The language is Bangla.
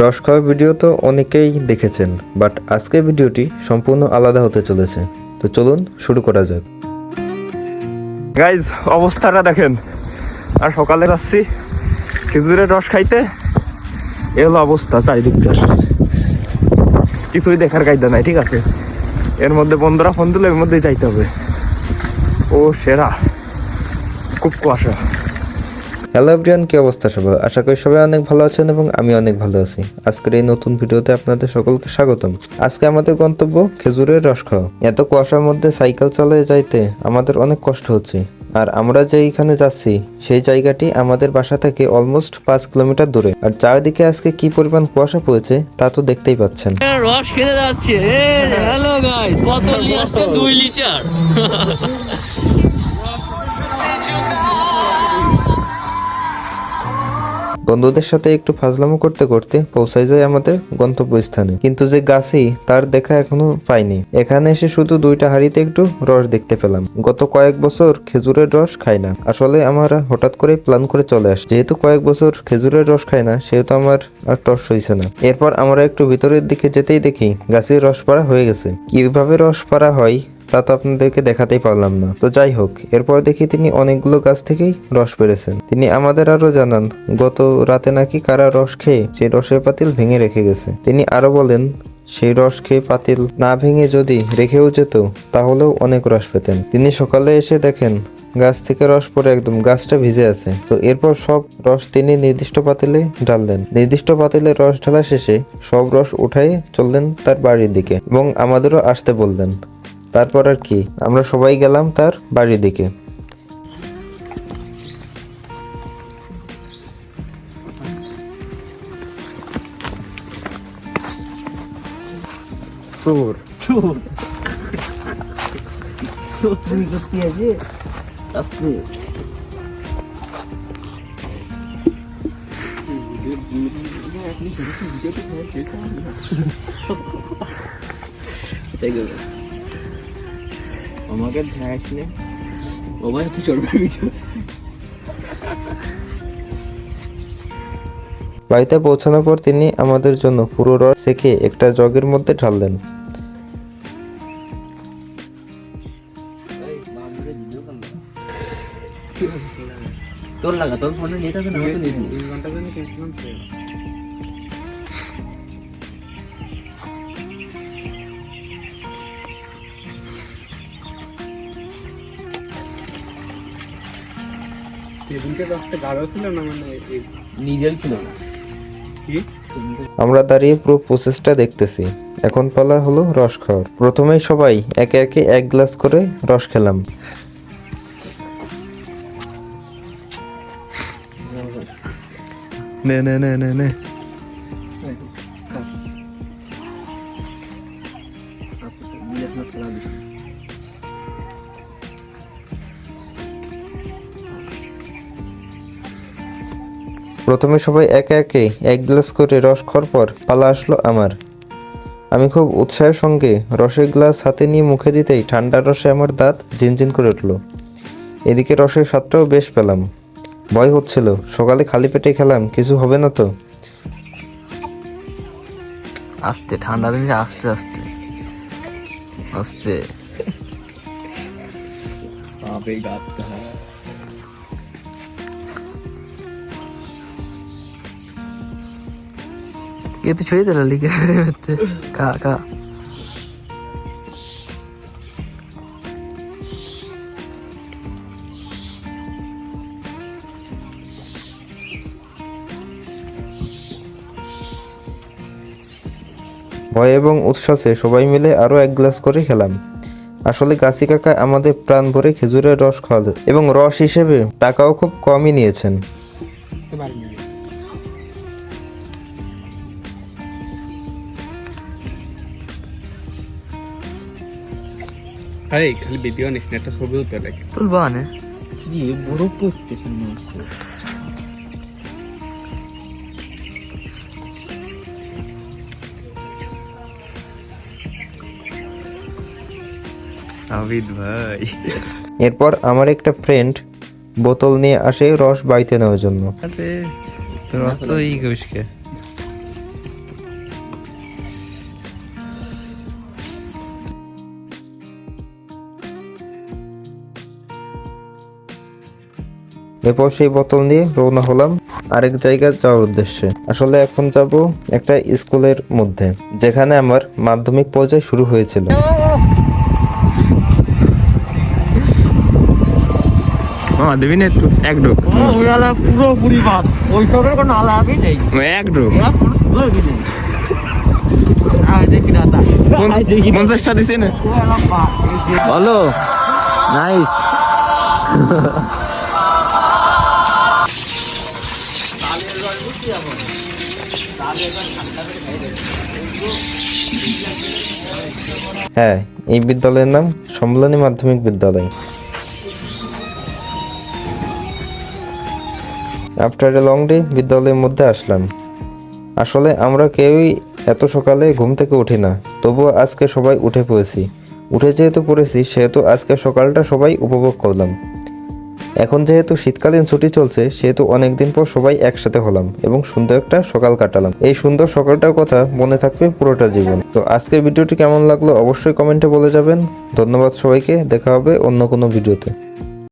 রস খাওয়া ভিডিও তো অনেকেই দেখেছেন, বাট আজকের ভিডিওটি সম্পূর্ণ আলাদা হতে চলেছে। তো চলুন শুরু করা যাক। গাইজ অবস্থাটা দেখেন, আর সকালে যাচ্ছি খেজুরের রস খাইতে। এ হলো অবস্থা চারিদিকটার, কিছুই দেখার কায়দা নাই। ঠিক আছে, এর মধ্যে বন্ধুরা ফোন দিলে এর মধ্যেই যাইতে হবে। ও সেরা, খুব কুয়াশা। হ্যালো এভরিওয়ান, কি অবস্থা সবার? আশা করি সবাই অনেক ভালো আছেন এবং আমি অনেক ভালো আছি। আজকের এই নতুন ভিডিওতে আপনাদের সকলকে স্বাগতম। আজকে আমাদের গন্তব্য খেজুরের রস খাওয়া। এত কুয়াশার মধ্যে সাইকেল চালিয়ে যাইতে আমাদের অনেক কষ্ট হচ্ছে। আর আমরা যেইখানে যাচ্ছি সেই জায়গাটি আমাদের বাসা থেকে অলমোস্ট 5 কিলোমিটার দূরে। আর চারিদিকে আজকে কি পরিমাণ কুয়াশা পড়েছে তা তো দেখতেই পাচ্ছেন। রস খেতে যাচ্ছে। হ্যালো গাইস, বোতল নিয়ে আসছে 2 লিটার। বন্ধুদের সাথে একটু ফাজলামো করতে করতে পৌঁছায় যায় আমাদের গন্তব্যস্থানে, কিন্তু যে গাছি তার দেখা এখনো পাইনি। এখানে এসে শুধু 2টা হাঁড়িতে একটু রস দেখতে পেলাম। গত কয়েক বছর খেজুরের রস খাই না। আসলে আমরা হঠাৎ করে প্ল্যান করে চলে আসি। যেহেতু কয়েক বছর খেজুরের রস খাই না, সেহেতু আমার আর টস হইছে না। এরপর আমরা একটু ভিতরের দিকে যেতেই দেখি গাছের রস পাড়া হয়ে গেছে। কিভাবে রস পাড়া হয় তা তো আপনাদেরকে দেখাতেই পারলাম না। তো যাই হোক, এরপর দেখি তিনি অনেকগুলো গাছ থেকেই রস পেরেছেন। তিনি আমাদের আরো জানান গত রাতে নাকি কারা রস খেয়ে সেই রসের পাতিল ভেঙে রেখে গেছে। তিনি আরো বলেন সেই রস খেয়ে পাতিল না ভেঙে যদি রেখেও যেত তাহলেও অনেক রস পেতেন। তিনি সকালে এসে দেখেন গাছ থেকে রস পড়ে একদম গাছটা ভিজে আছে। তো এরপর সব রস তিনি নির্দিষ্ট পাতিলে ঢাললেন। নির্দিষ্ট পাতিলে রস ঢালা শেষে সব রস উঠাই চললেন তার বাড়ির দিকে এবং আমাদেরও আসতে বললেন। তারপর আর কি, আমরা সবাই গেলাম তার বাড়ির দিকে। সুর তুমি সত্যি আছে আস্তে। আমাকে ধ্যাস নে বাবা তুই চড়বে ভিডিও। বাড়িতে পৌঁছানোর পর তিনি আমাদের জন্য পুরো রস সেকে একটা জগের মধ্যে ঢাললেন। তোর লাগা, তোর ফোনে নেট আছে না? তো নেট নেই। নিজের ছিল না। আমরা দাঁড়িয়ে পুরো প্রসেসটা দেখতেছি। এখন পালা হলো রস খাওয়ার। প্রথমেই সবাই একে একে 1 গ্লাস করে রস খেলাম। নে নে নে নে নে। প্রথমে সবাই একে একে 1 গ্লাস করে রস খাওয়ার পর পালা আসলো আমার। আমি খুব উৎসাহের সঙ্গে রসের গ্লাস হাতে নিয়ে মুখে দিতেই ঠান্ডা রসে আমার দাঁত ঝিনঝিন করে উঠল। এদিকে রসের স্বাদটাও বেশ পেলাম। ভয় হচ্ছিল, সকালে খালি পেটে খেলাম, কিছু হবে না তো। আস্তে, ঠান্ডা দিন, আস্তে আস্তে আস্তে। ये तो छोड़ी दिला लिखे खा खा। ভয় এবং উৎসাহে সবাই মিলে আরো 1 গ্লাস করে খেলাম। আসলে গাছি কাকা আমাদের প্রাণ ভরে খেজুরের রস খাওয়ালে এবং রস হিসেবে টাকাও খুব কমই নিয়েছেন। খালি ভিডিও নিস না, একটা ছবি উঠতে লাগে। তুলবা না কি বড় পোস্ট শুনে আসছে। আবিদ ভাই। এরপর আমার একটা ফ্রেন্ড বোতল নিয়ে আসে রস বাইতে নেওয়ার জন্য। আরে তোরা তো এই করিস কে? এরপর সেই বোতল নিয়ে রওনা হলাম আরেক জায়গায় যাওয়ার উদ্দেশ্যে। আসলে এখন যাব একটা স্কুলের মধ্যে, যেখানে আমার মাধ্যমিক পর্যায়ে শুরু হয়েছিল। দেবি না একটু এক ঢোক পুরোপুরি বাদ ওই সবের কোনো আলাপই নেই এক ঢোক দেখি দাদা 50টা দিছে না বলো নাইস হ্যাঁ, এই বিদ্যালয়ের নাম সম্মিলনী মাধ্যমিক বিদ্যালয়। আফটার এ লং ডে বিদ্যালয়ের মধ্যে আসলাম। আসলে আমরা কেউই এত সকালে ঘুম থেকে উঠি না, তবুও আজকে সবাই উঠে পড়েছি। উঠে যেহেতু পড়েছি সেহেতু আজকে সকালটা সবাই উপভোগ করলাম। এখন যেহেতু শীতকালীন ছুটি চলছে সেহেতু অনেকদিন পর সবাই একসাথে হলাম এবং সুন্দর একটা সকাল কাটালাম। এই সুন্দর সকালটার কথা মনে থাকবে পুরোটা জীবন। তো আজকের ভিডিওটি কেমন লাগলো অবশ্যই কমেন্টে বলে যাবেন। ধন্যবাদ সবাইকে, দেখা হবে অন্য কোনো ভিডিওতে।